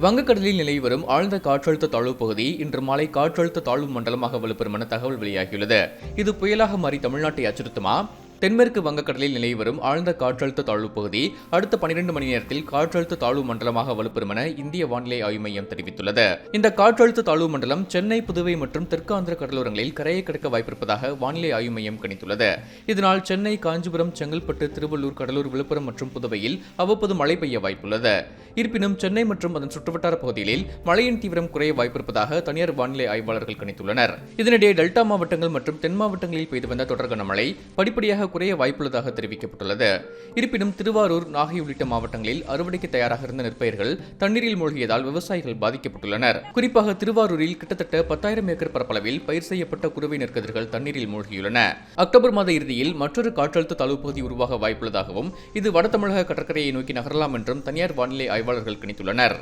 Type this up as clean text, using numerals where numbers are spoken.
வங்கக்கடலில் நிலவி வரும் ஆழ்ந்த காற்றழுத்த தாழ்வு பகுதி இன்று மாலை காற்றழுத்த தாழ்வு மண்டலமாக வலுப்பெறும் என தகவல் வெளியாகியுள்ளது. இது புயலாக மாறி தமிழ்நாட்டை அச்சுறுத்துமா? தென்மேற்கு வங்கக்கடலில் நிலவி வரும் ஆழ்ந்த காற்றழுத்த தாழ்வு பகுதி அடுத்த 12 மணி நேரத்தில் காற்றழுத்த தாழ்வு மண்டலமாக வலுப்பெறும் என இந்திய வானிலை ஆய்வு மையம் தெரிவித்துள்ளது. இந்த காற்றழுத்த தாழ்வு மண்டலம் சென்னை, புதுவை மற்றும் தெற்கு ஆந்திர கடலோரங்களில் கரையை கடக்க வாய்ப்பிருப்பதாக வானிலை ஆய்வு மையம் கணித்துள்ளது. இதனால் சென்னை, காஞ்சிபுரம், செங்கல்பட்டு, திருவள்ளூர், கடலூர், விழுப்புரம் மற்றும் புதுவையில் அவ்வப்போது மழை பெய்ய வாய்ப்புள்ளது. இருப்பினும் சென்னை மற்றும் அதன் சுற்றுவட்டார பகுதிகளில் மழையின் தீவிரம் குறைய வாய்ப்பிருப்பதாக தனியார் வானிலை ஆய்வாளர்கள் கணித்துள்ளனர். இதனிடையே டெல்டா மாவட்டங்கள் மற்றும் தென் மாவட்டங்களில் பெய்து வந்த தொடர் கனமழை படிப்படியாக குறைய வாய்ப்புள்ளதாக தெரிவிக்கப்பட்டுள்ளது. இருப்பினும் திருவாரூர், நாகை உள்ளிட்ட மாவட்டங்களில் அறுவடைக்கு தயாராக இருந்த நெற்பயிர்கள் தண்ணீரில் மூழ்கியதால் விவசாயிகள் பாதிக்கப்பட்டுள்ளனர். குறிப்பாக திருவாரூரில் கிட்டத்தட்ட 10,000 ஏக்கர் பரப்பளவில் பயிர் செய்யப்பட்ட குறுவை நெற்கதிர்கள் தண்ணீரில் மூழ்கியுள்ளன. அக்டோபர் மாத இறுதியில் மற்றொரு காற்றழுத்த தாழ்வு பகுதி உருவாக வாய்ப்புள்ளதாகவும் இது வட தமிழக கடற்கரையை நோக்கி நகரலாம் என்றும் தனியார் வானிலை ஆய்வாளர்கள் கணித்துள்ளனர்.